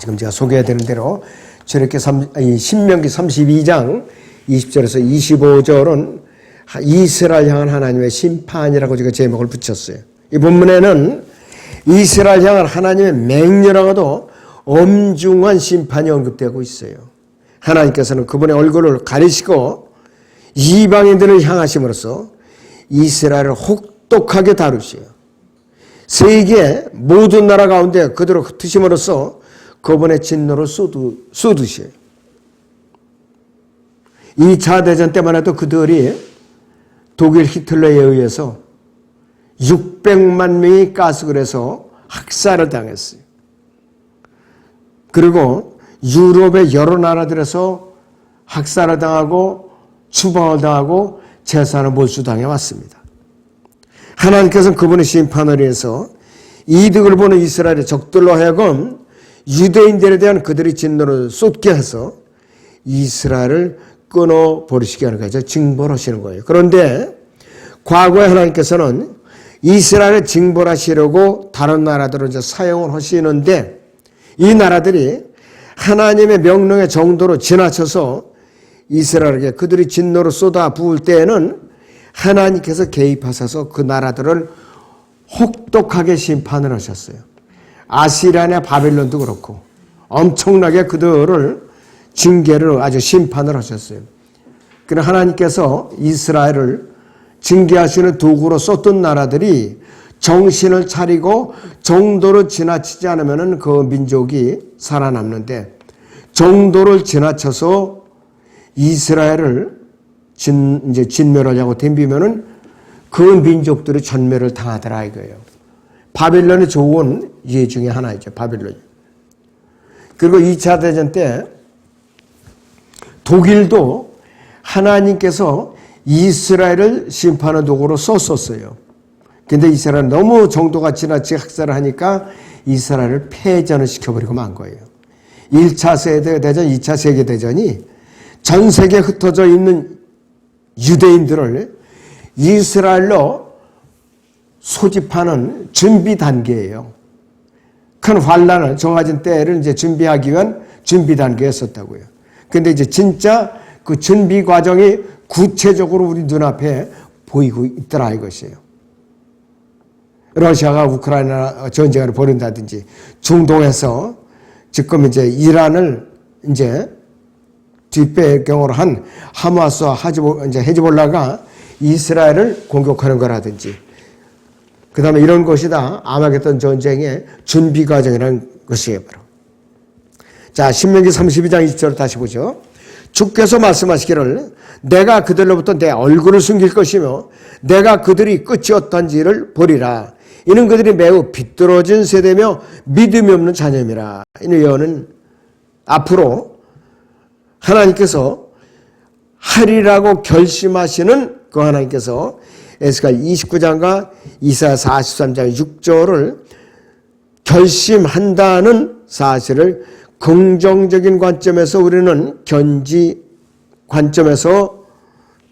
지금 제가 소개해드린 대로 저렇게 신명기 32장 20절에서 25절은 이스라엘 향한 하나님의 심판이라고 제가 제목을 붙였어요. 이 본문에는 이스라엘 향한 하나님의 맹렬하고도 엄중한 심판이 언급되고 있어요. 하나님께서는 그분의 얼굴을 가리시고 이방인들을 향하심으로써 이스라엘을 혹독하게 다루시요. 세계 모든 나라 가운데 그대로 흩으심으로써 그분의 진노를 쏟으시요. 2차 대전 때만 해도 그들이 독일 히틀러에 의해서 600만 명이 가스굴에서 학살을 당했어요. 그리고 유럽의 여러 나라들에서 학살을 당하고 추방을 당하고 재산을 몰수당해 왔습니다. 하나님께서는 그분의 심판을 위해서 이득을 보는 이스라엘의 적들로 하여금 유대인들에 대한 그들의 진노를 쏟게 해서 이스라엘을 끊어버리시게 하는 거죠. 징벌하시는 거예요. 그런데 과거에 하나님께서는 이스라엘을 징벌하시려고 다른 나라들을 이제 사용을 하시는데 이 나라들이 하나님의 명령의 정도로 지나쳐서 이스라엘에게 그들이 진노를 쏟아 부을 때에는 하나님께서 개입하셔서 그 나라들을 혹독하게 심판을 하셨어요. 아시리아나 바벨론도 그렇고 엄청나게 그들을 징계를 아주 심판을 하셨어요. 그러나 하나님께서 이스라엘을 징계하시는 도구로 썼던 나라들이 정신을 차리고 정도를 지나치지 않으면 그 민족이 살아남는데 정도를 지나쳐서 이스라엘을 진멸하려고 덤비면은 그 민족들이 전멸을 당하더라 이거예요. 바빌론이 좋은 예 중에 하나이죠. 바빌론이. 그리고 2차 대전 때 독일도 하나님께서 이스라엘을 심판의 도구로 썼었어요. 근데 이스라엘은 너무 정도가 지나치게 학살을 하니까 이스라엘을 패전을 시켜버리고 만 거예요. 1차 세계대전, 2차 세계대전이 전 세계에 흩어져 있는 유대인들을 이스라엘로 소집하는 준비 단계예요. 큰 환란을 정해진 때를 이제 준비하기 위한 준비 단계에 썼다고요. 근데 이제 진짜 그 준비 과정이 구체적으로 우리 눈앞에 보이고 있더라 이것이에요. 러시아가 우크라이나 전쟁을 벌인다든지 중동에서 지금 이제 이란을 이제 뒷배경으로 한 하마스와 헤즈볼라가 이스라엘을 공격하는 거라든지 그 다음에 이런 것이 다 아마겟돈 전쟁의 준비 과정이라는 것이에요. 바로. 자, 신명기 32장 20절을 다시 보죠. 주께서 말씀하시기를 내가 그들로부터 내 얼굴을 숨길 것이며 내가 그들이 끝이 어떤지를 보리라. 이는 그들이 매우 비뚤어진 세대며 믿음이 없는 자녀임이라. 이는 예언은 앞으로 하나님께서 하리라고 결심하시는 그 하나님께서 에스겔 29장과 이사야 43장 6절을 결심한다는 사실을 긍정적인 관점에서 우리는 견지 관점에서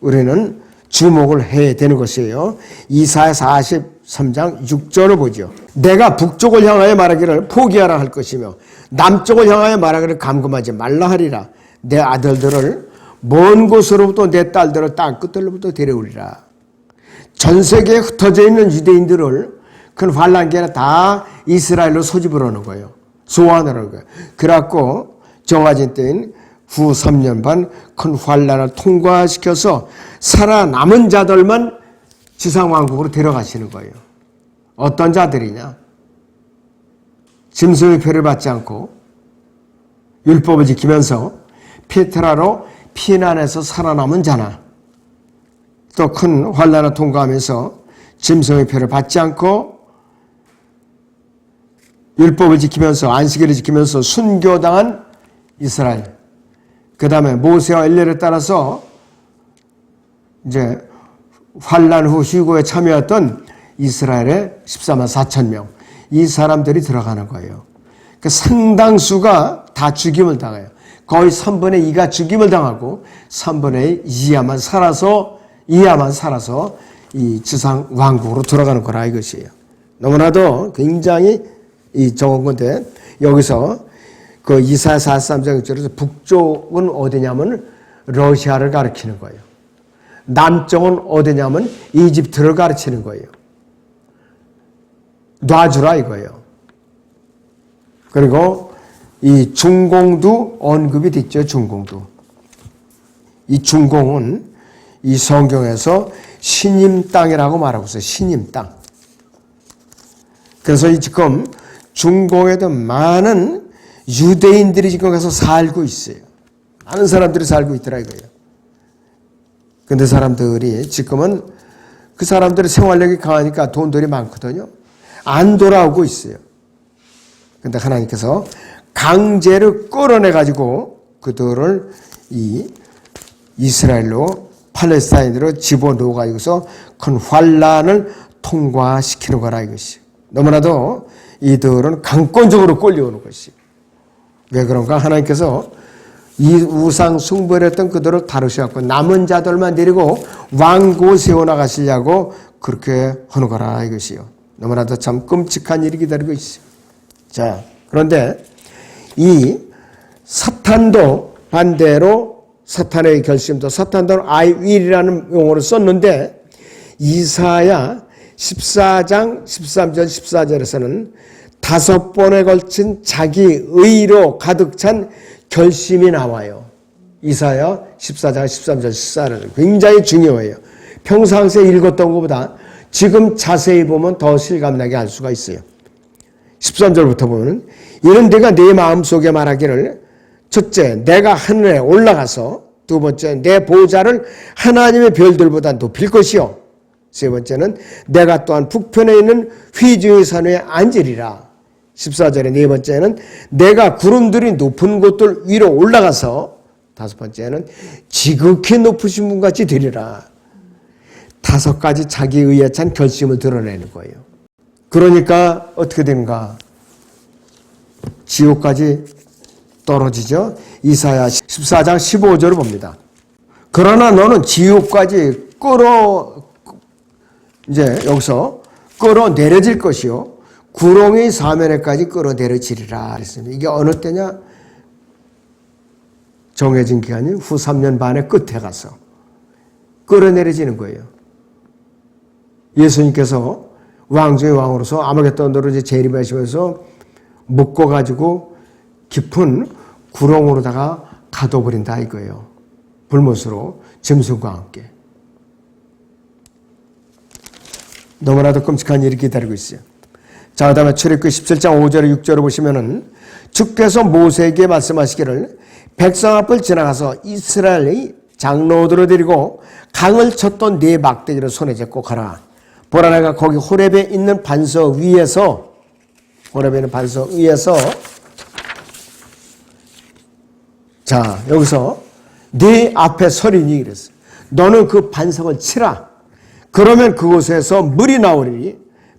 우리는 주목을 해야 되는 것이에요. 이사야 43장 6절을 보죠. 내가 북쪽을 향하여 말하기를 포기하라 할 것이며 남쪽을 향하여 말하기를 감금하지 말라 하리라. 내 아들들을 먼 곳으로부터 내 딸들을 땅 끝들로부터 데려오리라. 전 세계에 흩어져 있는 유대인들을 큰 환란기에 다 이스라엘로 소집을 하는 거예요. 소환을 하는 거예요. 그래갖고 정해진 때인 후 3년 반 큰 환란을 통과시켜서 살아남은 자들만 지상왕국으로 데려가시는 거예요. 어떤 자들이냐? 짐승의 표를 받지 않고 율법을 지키면서 페트라로 피난해서 살아남은 자나 또 큰 환난을 통과하면서 짐승의 표를 받지 않고 율법을 지키면서 안식일을 지키면서 순교당한 이스라엘. 그 다음에 모세와 엘리야를 따라서 이제 환난 후 휴거에 참여했던 이스라엘의 14만 4천 명. 이 사람들이 들어가는 거예요. 그 상당수가 다 죽임을 당해요. 거의 3분의 2가 죽임을 당하고 3분의 2야만 살아서 이 지상 왕국으로 들어가는 거라 이것이에요. 너무나도 굉장히 이 적은 건데 여기서 그 이사야 43장 6절에서 북쪽은 어디냐면 러시아를 가리키는 거예요. 남쪽은 어디냐면 이집트를 가리키는 거예요. 놔주라 이거예요. 그리고 이 중공도 언급이 됐죠. 중공도. 이 중공은 이 성경에서 신임 땅이라고 말하고 있어요. 신임 땅. 그래서 지금 중공에도 많은 유대인들이 지금 가서 살고 있어요. 많은 사람들이 살고 있더라 이거예요. 근데 사람들이 지금은 그 사람들의 생활력이 강하니까 돈들이 많거든요. 안 돌아오고 있어요. 근데 하나님께서 강제로 끌어내가지고 그들을 이 이스라엘로 팔레스타인으로 집어넣어가지고서 큰 환란을 통과시키는 거라 이것이. 너무나도 이들은 강권적으로 끌려오는 것이. 왜 그런가? 하나님께서 이 우상 숭배를 했던 그들을 다루셔갖고 남은 자들만 데리고 왕고 세워나가시려고 그렇게 하는 거라 이것이요. 너무나도 참 끔찍한 일이 기다리고 있어요. 자, 그런데 이 사탄도 반대로 사탄의 결심도 사탄도 I will이라는 용어를 썼는데 이사야 14장 13절 14절에서는 5번에 걸친 자기 의로 가득 찬 결심이 나와요. 이사야 14장 13절 14절은 굉장히 중요해요. 평상시에 읽었던 것보다 지금 자세히 보면 더 실감나게 알 수가 있어요. 13절부터 보면 이런 내가 네 마음속에 말하기를 첫째 내가 하늘에 올라가서 두 번째 내 보좌를 하나님의 별들보다 높일 것이요 세 번째는 내가 또한 북편에 있는 휘중의 산 위에 앉으리라. 14절에 네 번째는 내가 구름들이 높은 곳들 위로 올라가서 다섯 번째는 지극히 높으신 분같이 되리라. 5가지 자기 의에 찬 결심을 드러내는 거예요. 그러니까 어떻게 되는가? 지옥까지 떨어지죠. 이사야 14장 15절을 봅니다. 그러나 너는 지옥까지 이제 여기서 끌어내려질 것이요 구렁이 사면에까지 끌어내려지리라 그랬습니다. 이게 어느 때냐? 정해진 기간이 후 3년 반의 끝에 가서 끌어내려지는 거예요. 예수님께서 왕 중의 왕으로서 아마겟돈으로 이제 재림하시면서 묶어가지고 깊은 구렁으로다가 가둬버린다 이거예요. 불못으로 짐승과 함께. 너무나도 끔찍한 일이 기다리고 있어요. 자, 그 다음에 출애굽기 17장 5절에 6절을 보시면은 주께서 모세에게 말씀하시기를 백성 앞을 지나가서 이스라엘의 장로들을 데리고 강을 쳤던 네 막대기를 손에 잡고 가라. 보라 내가 거기 호렙에 있는 반석 위에서 자, 여기서 네 앞에 서리니 이랬어요. 너는 그 반석을 치라. 그러면 그곳에서 물이 나오리니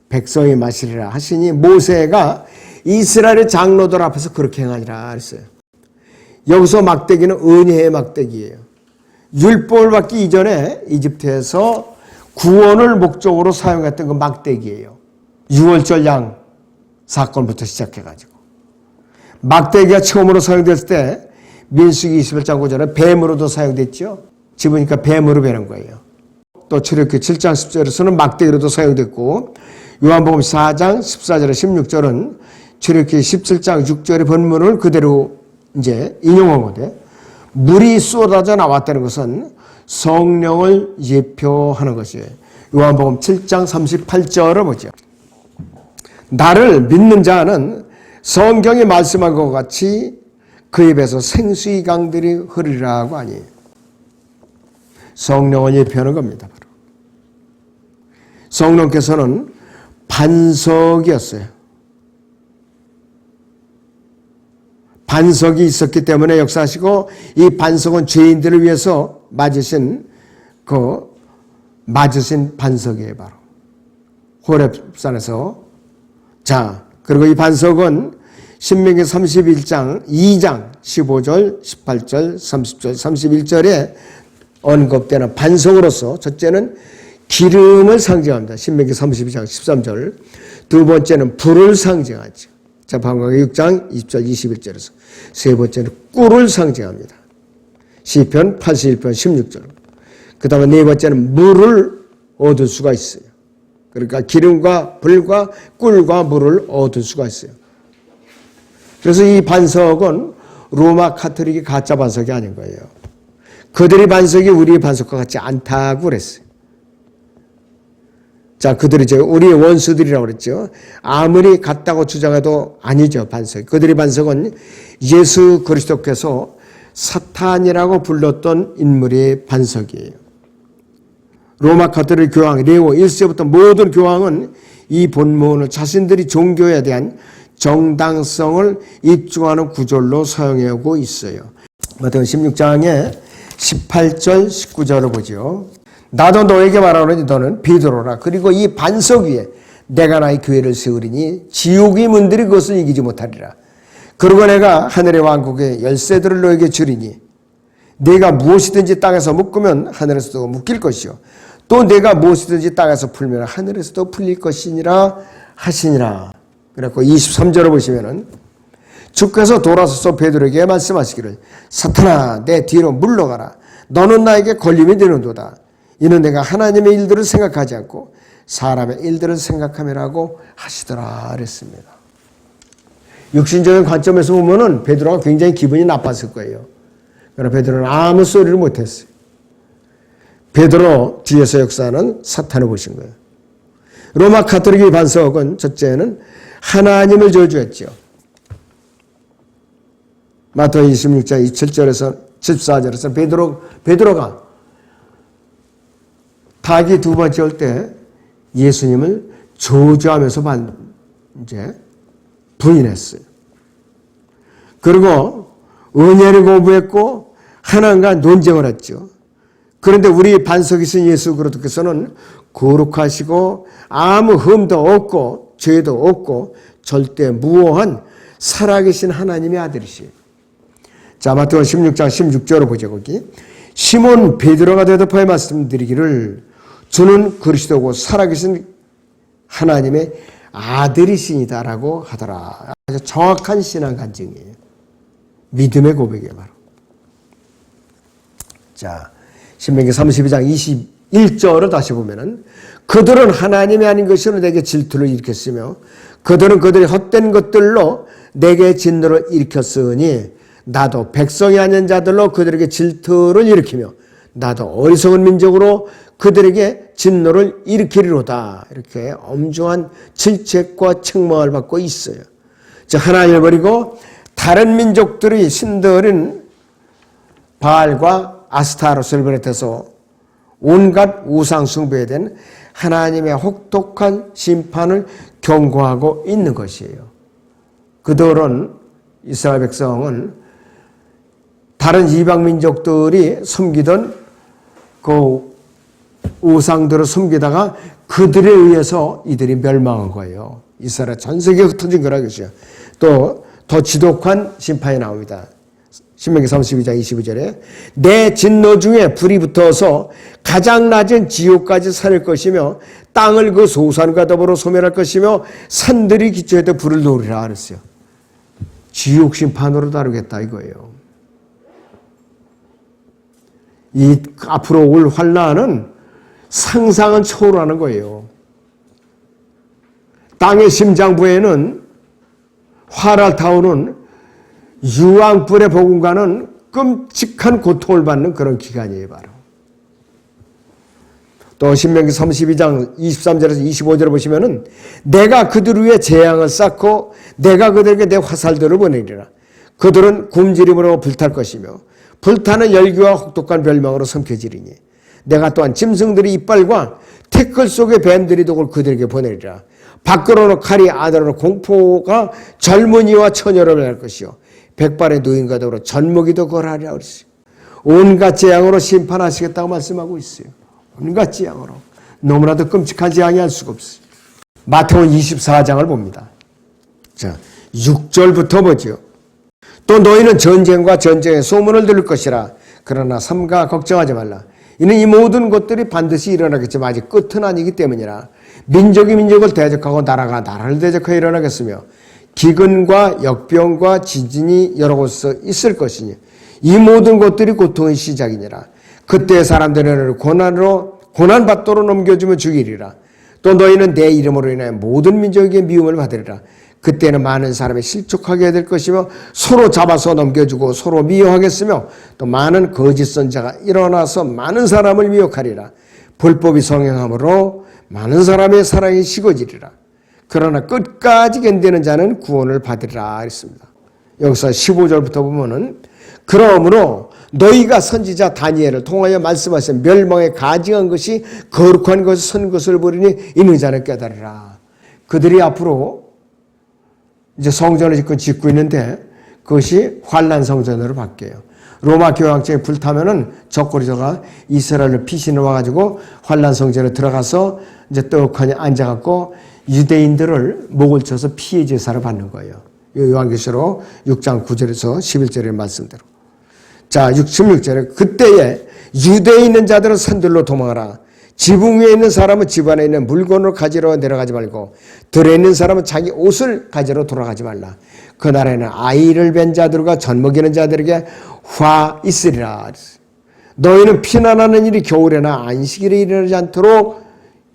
백성이 마시리라 하시니 모세가 이스라엘의 장로들 앞에서 그렇게 행하니라 했어요. 여기서 막대기는 은혜의 막대기예요. 율법을 받기 이전에 이집트에서 구원을 목적으로 사용했던 그 막대기예요. 6월절 양 사건부터 시작해가지고 막대기가 처음으로 사용됐을 때 민수기 21장 9절에 뱀으로도 사용됐죠. 집으니까 뱀으로 베는 거예요. 또 출애굽기 7장 10절에서는 막대기로도 사용됐고 요한복음 4장 14절에 16절은 출애굽기 17장 6절의 본문을 그대로 이제 인용한 건데 물이 쏟아져 나왔다는 것은 성령을 예표하는 것이에요. 요한복음 7장 38절을 보죠. 나를 믿는 자는 성경이 말씀한 것 같이 그 입에서 생수의 강들이 흐르리라고 하니 성령을 예표하는 겁니다. 바로. 성령께서는 반석이었어요. 반석이 있었기 때문에 역사하시고 이 반석은 죄인들을 위해서 맞으신 반석이에요. 바로 호렙산에서. 자, 그리고 이 반석은 신명기 31장 2장 15절 18절 30절 31절에 언급되는 반석으로서 첫째는 기름을 상징합니다. 신명기 32장 13절. 두 번째는 불을 상징하죠. 방광기 6장 20절 21절에서 세 번째는 꿀을 상징합니다. 시편 81편 16절. 그 다음에 네 번째는 물을 얻을 수가 있어요. 그러니까 기름과 불과 꿀과 물을 얻을 수가 있어요. 그래서 이 반석은 로마 카톨릭이 가짜 반석이 아닌 거예요. 그들의 반석이 우리의 반석과 같지 않다고 그랬어요. 자, 그들이 우리의 원수들이라고 그랬죠. 아무리 같다고 주장해도 아니죠, 반석. 그들의 반석은 예수 그리스도께서 사탄이라고 불렀던 인물의 반석이에요. 로마 카톨릭 교황 레오 1세부터 모든 교황은 이 본문을 자신들이 종교에 대한 정당성을 입증하는 구절로 사용하고 있어요. 마태복음 16장에 18절 19절을 보죠. 나도 너에게 말하노니 너는 베드로라. 그리고 이 반석 위에 내가 나의 교회를 세우리니 지옥의 문들이 그것을 이기지 못하리라. 그리고 내가 하늘의 왕국의 열쇠들을 너에게 주리니 내가 무엇이든지 땅에서 묶으면 하늘에서도 묶일 것이요 또 내가 무엇이든지 땅에서 풀면 하늘에서도 풀릴 것이니라 하시니라. 그래서 23절을 보시면은 주께서 돌아서서 베드로에게 말씀하시기를 사탄아 내 뒤로 물러가라. 너는 나에게 걸림이 되는도다. 이는 내가 하나님의 일들을 생각하지 않고 사람의 일들을 생각함이라고 하시더라 그랬습니다. 육신적인 관점에서 보면은 베드로가 굉장히 기분이 나빴을 거예요. 그러나 베드로는 아무 소리를 못했어요. 베드로 뒤에서 역사하는 사탄을 보신 거예요. 로마 카톨릭의 반석은 첫째는 하나님을 저주했죠. 마태복음 26장 27절에서 14절에서 베드로가 닭이 두 번째 올 때 예수님을 저주하면서 이제 부인했어요. 그리고 은혜를 거부했고 하나님과 논쟁을 했죠. 그런데 우리 반석이신 예수 그리스도께서는 거룩하시고 아무 흠도 없고 죄도 없고 절대 무오한 살아계신 하나님의 아들이시에요. 자, 마태복음 16장 16절을 보죠. 거기 시몬 베드로가 대답하여 말씀드리기를 주는 그리스도고 살아계신 하나님의 아들이시니다라고 하더라. 아주 정확한 신앙 간증이에요. 믿음의 고백이에요, 바로. 자, 신명기 32장 21절을 다시 보면은 그들은 하나님이 아닌 것으로 내게 질투를 일으켰으며 그들은 그들의 헛된 것들로 내게 진노를 일으켰으니 나도 백성이 아닌 자들로 그들에게 질투를 일으키며 나도 어리석은 민족으로 그들에게 진노를 일으키리로다. 이렇게 엄중한 질책과 책망을 받고 있어요. 즉 하나님을 버리고 다른 민족들의 신들인 바알과 아스타로스를 비롯해서 온갖 우상 숭배에 대한 하나님의 혹독한 심판을 경고하고 있는 것이에요. 그들은 이스라엘 백성은 다른 이방 민족들이 섬기던 그 우상들을 섬기다가 그들에 의해서 이들이 멸망한 거예요. 이스라엘 전 세계에 흩어진 거라 그러죠. 또 더 지독한 심판이 나옵니다. 신명기 32장 22절에 내 진노 중에 불이 붙어서 가장 낮은 지옥까지 살릴 것이며 땅을 그 소산과 더불어 소멸할 것이며 산들이 기초에도 불을 놓으리라 그랬어요. 지옥 심판으로 다루겠다 이거예요. 이 앞으로 올 환난은 상상은 초월하는 거예요. 땅의 심장부에는 활활 타오르는 유황불의 복음과는 끔찍한 고통을 받는 그런 기간이에요, 바로. 또 신명기 32장 23절에서 25절을 보시면은 내가 그들 위에 재앙을 쌓고 내가 그들에게 내 화살들을 보내리라. 그들은 굶주림으로 불탈 것이며 불타는 열기와 혹독한 멸망으로 삼켜지리니 내가 또한 짐승들의 이빨과 태클 속의 뱀들이 독을 그들에게 보내리라. 밖으로는 칼이 안으로는 공포가 젊은이와 처녀를 할 것이요 백발의 노인과 더불어 젖먹이도 거하리라 그랬어요. 온갖 재앙으로 심판하시겠다고 말씀하고 있어요. 온갖 재앙으로. 너무나도 끔찍한 재앙이 할 수가 없어요. 마태복음 24장을 봅니다. 자, 6절부터 보죠. 또 너희는 전쟁과 전쟁의 소문을 들을 것이라. 그러나 삼가 걱정하지 말라. 이는 이 모든 것들이 반드시 일어나겠지만 아직 끝은 아니기 때문이라. 민족이 민족을 대적하고 나라가 나라를 대적하여 일어나겠으며 기근과 역병과 지진이 여러 곳에서 있을 것이니 이 모든 것들이 고통의 시작이니라. 그때 사람들은 고난받도록 넘겨주며 죽이리라. 또 너희는 내 이름으로 인하여 모든 민족에게 미움을 받으리라. 그때는 많은 사람이 실족하게 될 것이며 서로 잡아서 넘겨주고 서로 미워하겠으며 또 많은 거짓 선자가 일어나서 많은 사람을 미혹하리라. 불법이 성행함으로 많은 사람의 사랑이 식어지리라. 그러나 끝까지 견디는 자는 구원을 받으리라 했습니다. 여기서 15절부터 보면은 그러므로 너희가 선지자 다니엘을 통하여 말씀하신 멸망에 가증한 것이 거룩한 것을 선 것을 보리니 있는 자는 깨달으라. 그들이 앞으로 이제 성전을 짓고 있는데 그것이 환난 성전으로 바뀌어요. 로마 교황청에 불타면은 적그리스도가 이스라엘을 피신을 와가지고 환난 성전에 들어가서 이제 떡하니 앉아갖고 유대인들을 목을 쳐서 피해 제사를 받는 거예요. 요한계시록 6장 9절에서 11절의 말씀대로. 자, 16절에 그때에 유대에 있는 자들은 산들로 도망하라. 지붕 위에 있는 사람은 집 안에 있는 물건을 가지러 내려가지 말고 들에 있는 사람은 자기 옷을 가지러 돌아가지 말라. 그날에는 아이를 뵌 자들과 젖먹이는 자들에게 화 있으리라. 너희는 피난하는 일이 겨울에나 안식일에 일어나지 않도록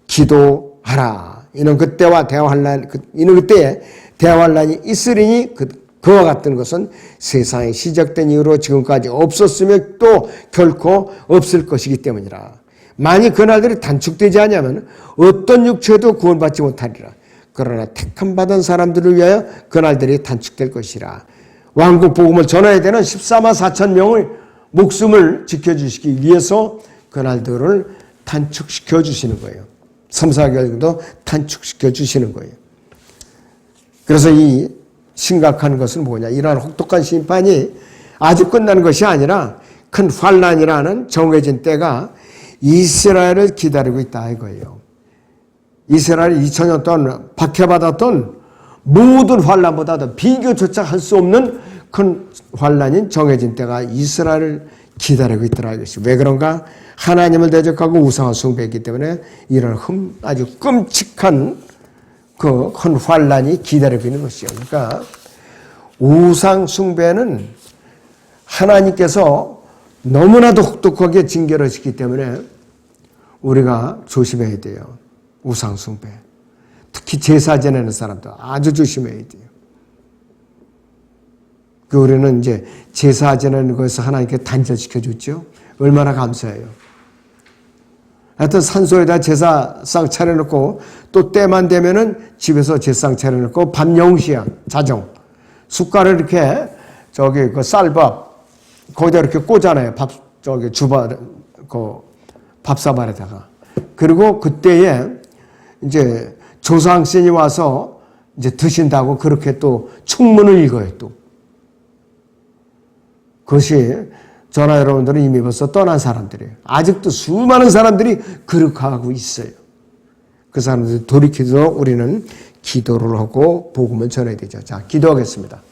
기도하라. 이는 그때에 대환란이 있으리니 그와 같은 것은 세상이 시작된 이후로 지금까지 없었으며 또 결코 없을 것이기 때문이라. 만일 그날들이 단축되지 않으면 어떤 육체도 구원받지 못하리라. 그러나 택함 받은 사람들을 위하여 그날들이 단축될 것이라. 왕국 복음을 전해야 되는 14만 4천 명의 목숨을 지켜주시기 위해서 그날들을 단축시켜 주시는 거예요. 3, 4개월도 단축시켜 주시는 거예요. 그래서 이 심각한 것은 뭐냐? 이러한 혹독한 심판이 아직 끝난 것이 아니라 큰 환난이라는 정해진 때가 이스라엘을 기다리고 있다 이거예요. 이스라엘이 2000년 동안 박해받았던 모든 환난보다도 비교조차 할 수 없는 큰 환난인 정해진 때가 이스라엘을 기다리고 있더라 이것이. 왜 그런가? 하나님을 대적하고 우상을 숭배했기 때문에 이런 아주 끔찍한 그 큰 환난이 기다리고 있는 것이요. 그러니까 우상 숭배는 하나님께서 너무나도 혹독하게 징계를 하시기 때문에 우리가 조심해야 돼요. 우상 숭배. 특히 제사 지내는 사람도 아주 조심해야 돼요. 우리는 이제 제사 지내는 것에서 하나님께 단절시켜 줬죠. 얼마나 감사해요. 하여튼 산소에다 제사상 차려놓고 또 때만 되면은 집에서 제사상 차려놓고 밥 0시야 자정 숟가락 이렇게 그 쌀밥 거기다 이렇게 꽂잖아요. 밥사발에다가. 그리고 그때에 이제 조상신이 와서 이제 드신다고 그렇게 또 축문을 읽어요 또. 그것이 저나 여러분들은 이미 벌써 떠난 사람들이에요. 아직도 수많은 사람들이 그렇게 하고 있어요. 그 사람들이 돌이키도록 우리는 기도를 하고 복음을 전해야 되죠. 자, 기도하겠습니다.